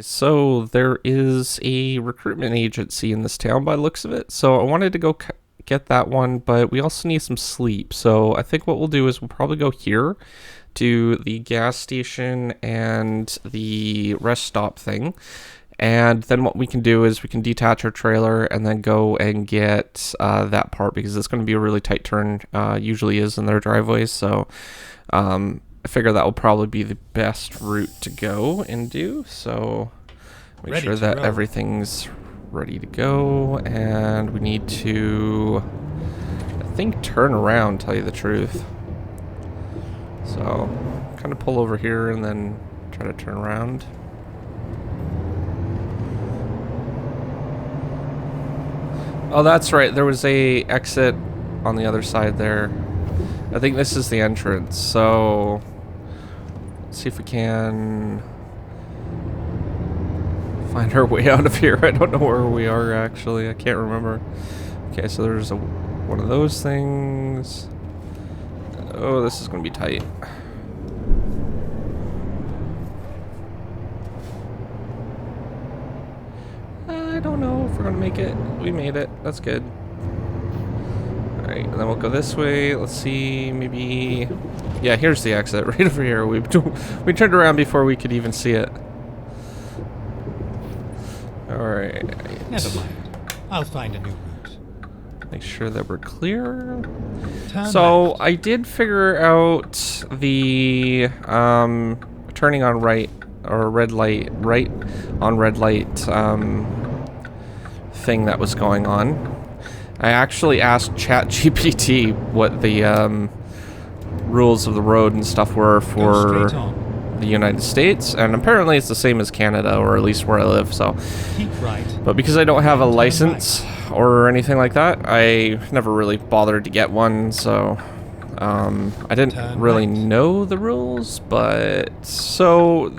So there is a recruitment agency in this town by the looks of it. So I wanted to go get that one, but we also need some sleep. So I think what we'll do is we'll probably go here to the gas station and the rest stop thing. And then what we can do is we can detach our trailer and then go and get that part, because it's going to be a really tight turn, usually is in their driveways. So I figure that will probably be the best route to go and do. So make sure that everything's ready to go, and we need to, I think, turn around, tell you the truth. So kind of pull over here and then try to turn around. Oh, that's right. There was a exit on the other side there. I think this is the entrance. So let's see if we can find our way out of here. I don't know where we are actually. I can't remember. Okay, so there's one of those things. Oh, this is going to be tight. I don't know if we're going to make it. We made it. That's good. Alright, and then we'll go this way. Let's see, maybe... Yeah, here's the exit, right over here. We turned around before we could even see it. Alright. Never mind. I'll find a new route. Make sure that we're clear. So I did figure out the turning on right, or red light, right on red light thing that was going on. I actually asked ChatGPT what the rules of the road and stuff were for the United States, and apparently it's the same as Canada, or at least where I live. So, keep right. But because I don't have a license or anything like that, I never really bothered to get one. So I didn't really know the rules. But so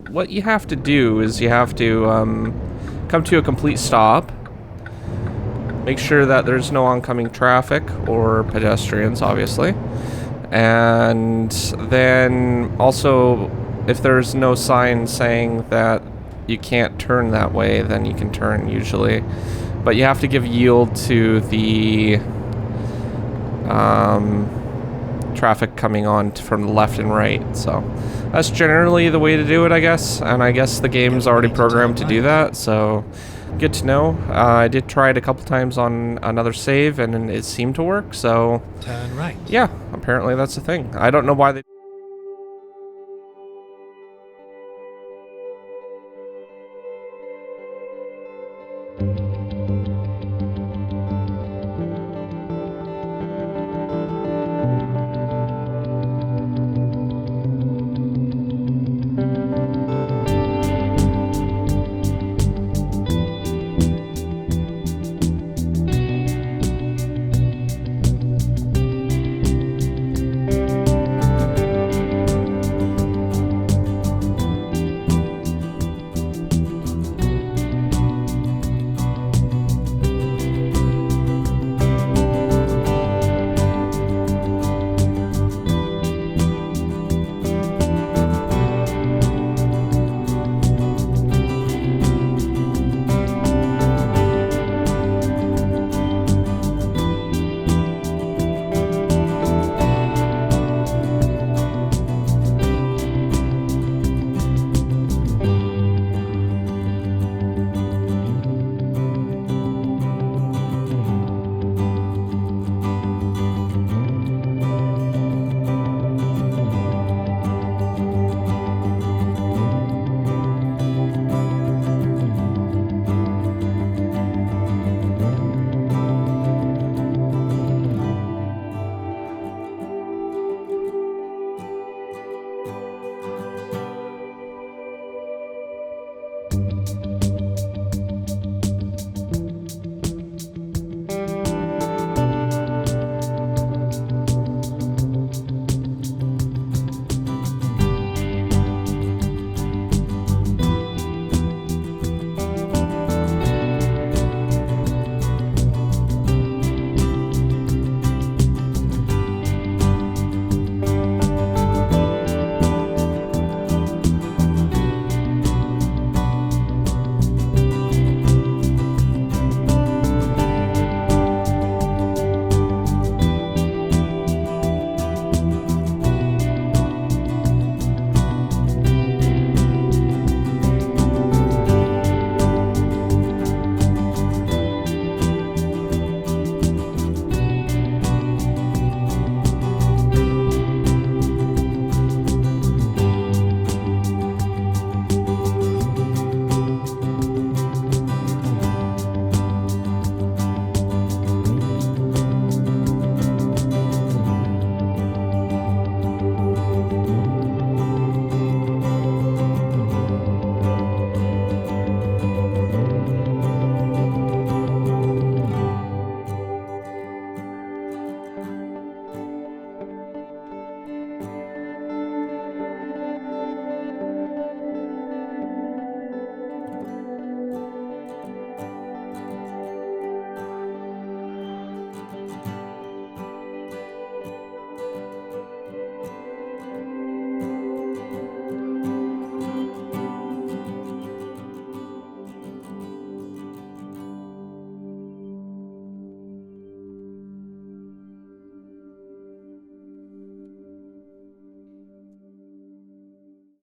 what you have to do is you have to come to a complete stop. Make sure that there's no oncoming traffic or pedestrians, obviously. And then also, if there's no sign saying that you can't turn that way, then you can turn usually. But you have to give yield to the traffic coming on from the left and right. So that's generally the way to do it, I guess. And I guess the game's already programmed to do that, so good to know. I did try it a couple times on another save, and it seemed to work. So turn right. Yeah, apparently that's the thing. I don't know why they...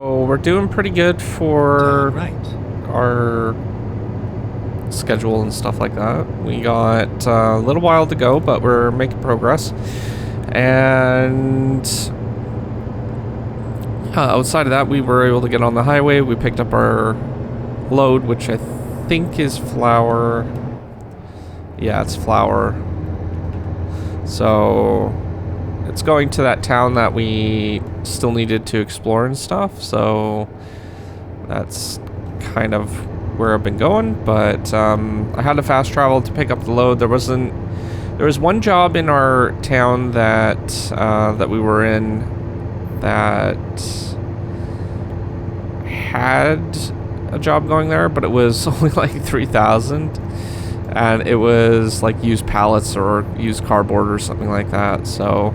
Oh, we're doing pretty good Turn for right. our schedule and stuff like that. We got a little while to go, but we're making progress. And outside of that, we were able to get on the highway. We picked up our load, which I think is flour. Yeah, it's flour. So it's going to that town that we still needed to explore and stuff. So that's kind of where I've been going. But I had to fast travel to pick up the load. There was one job in our town that that we were in that had a job going there, but it was only like 3,000. And it was like used pallets or used cardboard or something like that. So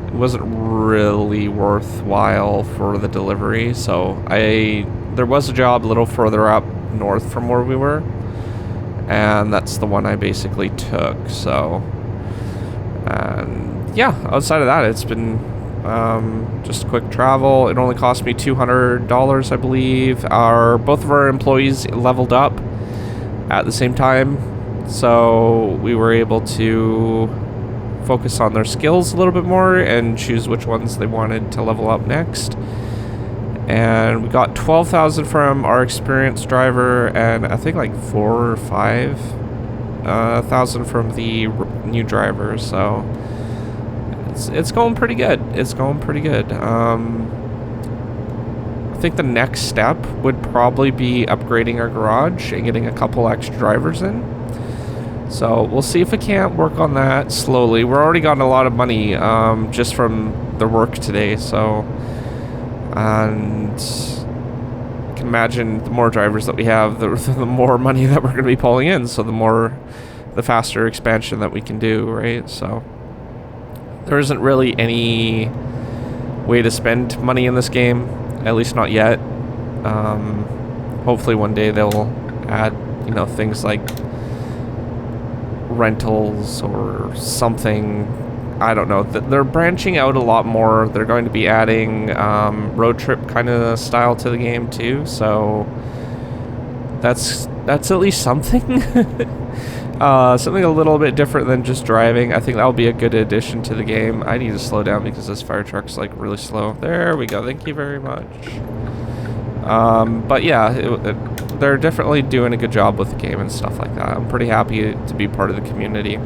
it wasn't really worthwhile for the delivery. So there was a job a little further up north from where we were. And that's the one I basically took. So, and yeah, outside of that, it's been just quick travel. It only cost me $200, I believe. Both of our employees leveled up at the same time. So we were able to focus on their skills a little bit more and choose which ones they wanted to level up next. And we got 12,000 from our experienced driver, and I think like 4,000 or 5,000 from the new driver. So it's going pretty good. It's going pretty good. I think the next step would probably be upgrading our garage and getting a couple extra drivers in. So we'll see if we can't work on that slowly. We're already gotten a lot of money just from the work today. So, and you can imagine the more drivers that we have, the more money that we're going to be pulling in. So the faster expansion that we can do, right? So there isn't really any way to spend money in this game, at least not yet. Hopefully one day they'll add, things like rentals or something. I don't know. They're branching out a lot more. They're going to be adding road trip kind of style to the game too. So that's at least something. Something a little bit different than just driving. I think that'll be a good addition to the game. I need to slow down because this fire truck's like really slow. There we go. Thank you very much. But yeah, they're definitely doing a good job with the game and stuff like that. I'm pretty happy to be part of the community.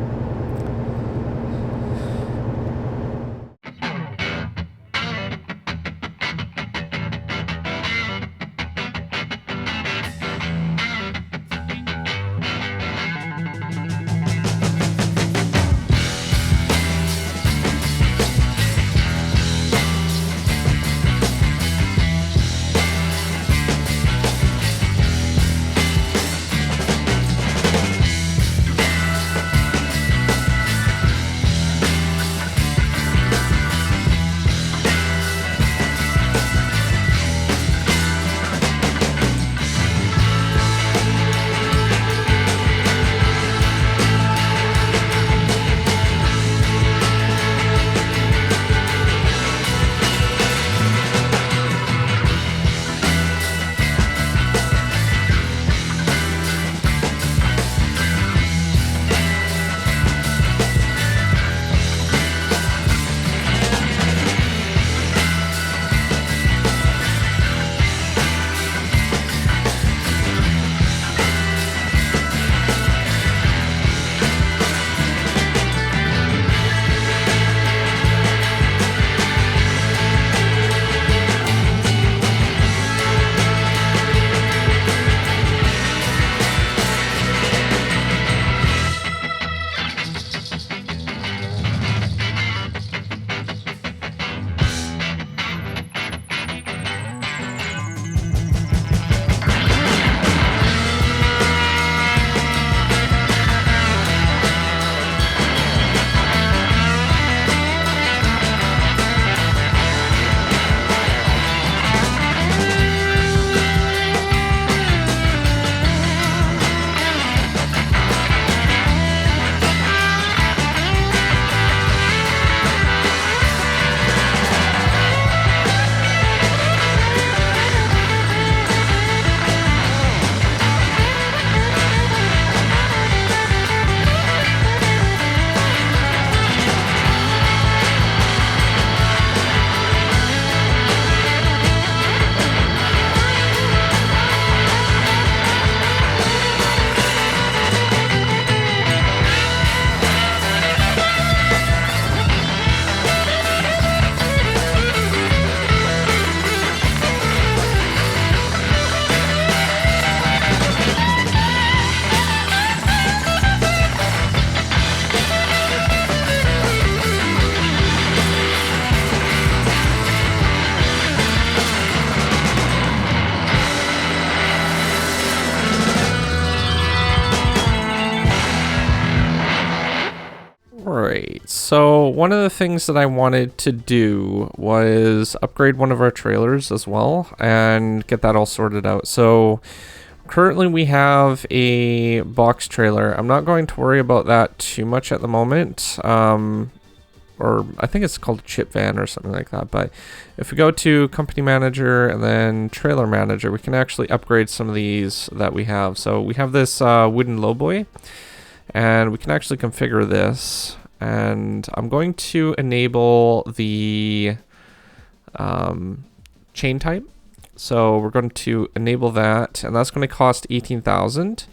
So one of the things that I wanted to do was upgrade one of our trailers as well and get that all sorted out. So currently we have a box trailer. I'm not going to worry about that too much at the moment. Or I think it's called a chip van or something like that. But if we go to company manager and then trailer manager, we can actually upgrade some of these that we have. So we have this wooden lowboy, and we can actually configure this. And I'm going to enable the chain type. So we're going to enable that, and that's going to cost 18,000,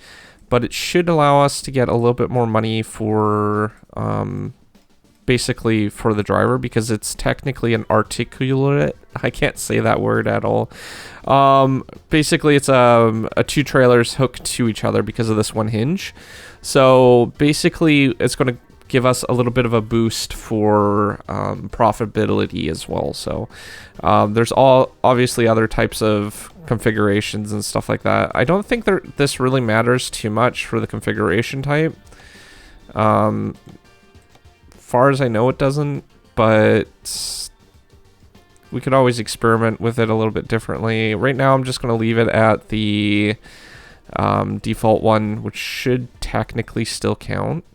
but it should allow us to get a little bit more money for basically for the driver, because it's technically an articulate. I can't say that word at all. Basically it's a two trailers hooked to each other because of this one hinge. So basically it's going to give us a little bit of a boost for profitability as well. So there's obviously other types of configurations and stuff like that. I don't think this really matters too much for the configuration type. Far as I know, it doesn't, but we could always experiment with it a little bit differently. Right now I'm just going to leave it at the default one, which should technically still count.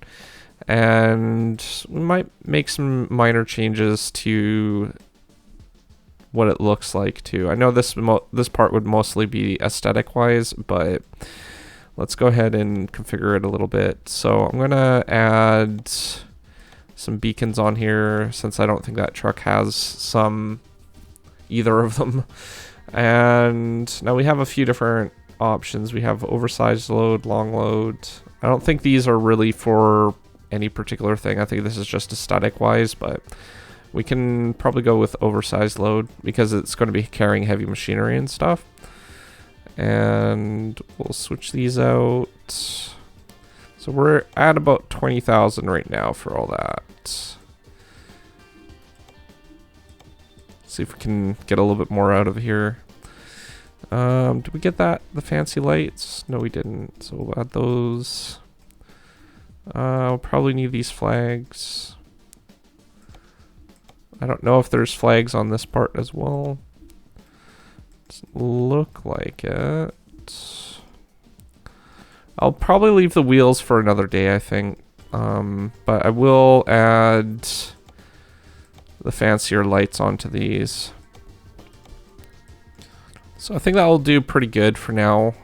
And we might make some minor changes to what it looks like too. I know this part would mostly be aesthetic wise, but let's go ahead and configure it a little bit. So I'm gonna add some beacons on here, since I don't think that truck has either of them. And now we have a few different options. We have oversized load, long load. I don't think these are really for any particular thing. I think this is just aesthetic wise, but we can probably go with oversized load because it's going to be carrying heavy machinery and stuff. And we'll switch these out. So we're at about 20,000 right now for all that. See if we can get a little bit more out of here. Did we get the fancy lights? No, we didn't. So we'll add those. We'll probably need these flags. I don't know if there's flags on this part as well. Doesn't look like it. I'll probably leave the wheels for another day, I think. But I will add the fancier lights onto these. So I think that will do pretty good for now.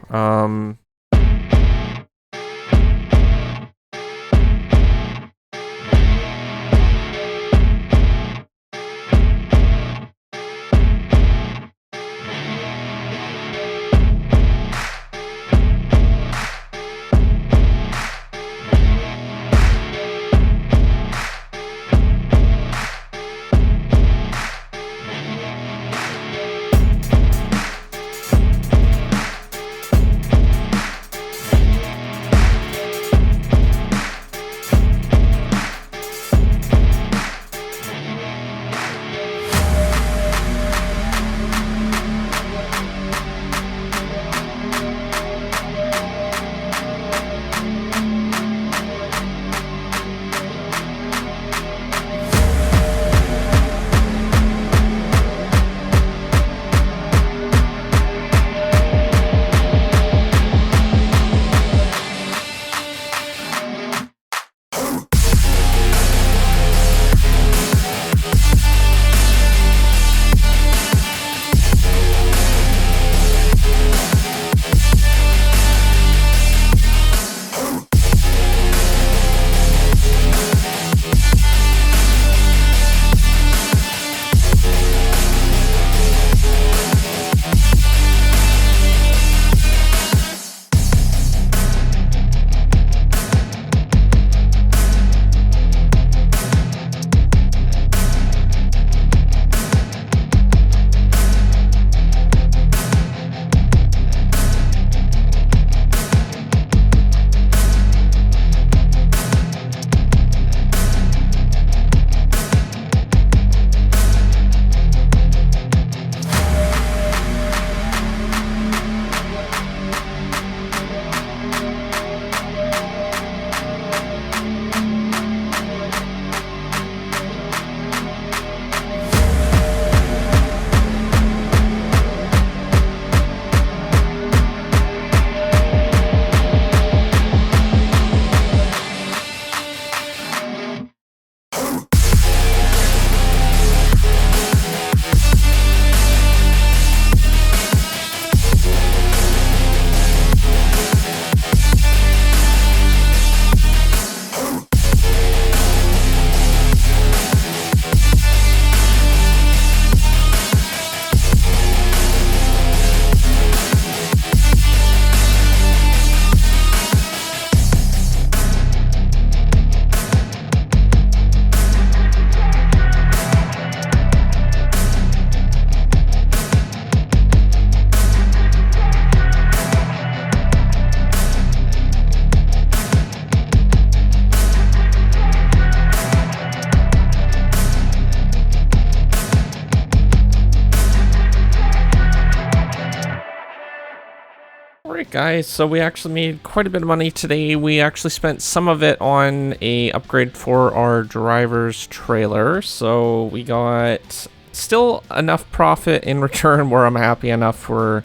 Alright guys, so we actually made quite a bit of money today. We actually spent some of it on a upgrade for our driver's trailer. So we got still enough profit in return where I'm happy enough for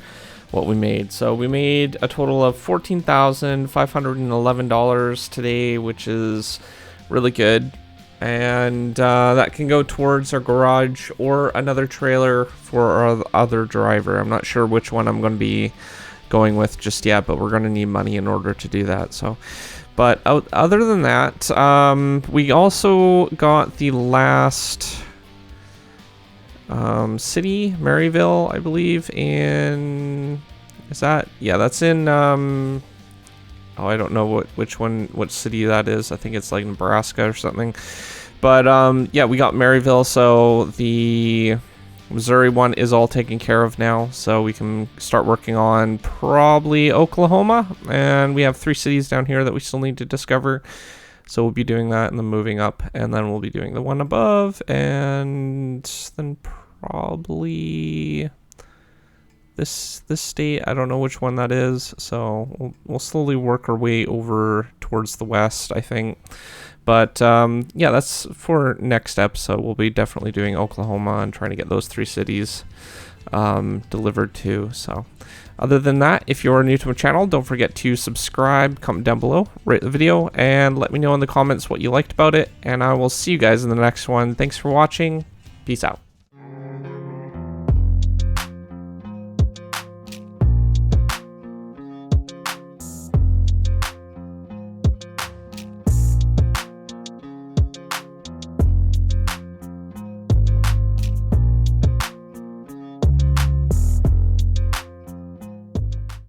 what we made. So we made a total of $14,511 today, which is really good. And that can go towards our garage or another trailer for our other driver. I'm not sure which one I'm going to be going with just yet, but we're going to need money in order to do that. So, but other than that, we also got the last city, Maryville, I believe, in, is that, yeah, that's in, oh, I don't know which city that is. I think it's like Nebraska or something. But yeah, we got Maryville, so the Missouri one is all taken care of now, so we can start working on probably Oklahoma, and we have 3 cities down here that we still need to discover, so we'll be doing that and then moving up, and then we'll be doing the one above, and then probably this state. I don't know which one that is, so we'll slowly work our way over towards the west, I think. But yeah, that's for next episode. We'll be definitely doing Oklahoma and trying to get those 3 cities delivered to. So other than that, if you're new to my channel, don't forget to subscribe, comment down below, rate the video, and let me know in the comments what you liked about it. And I will see you guys in the next one. Thanks for watching. Peace out.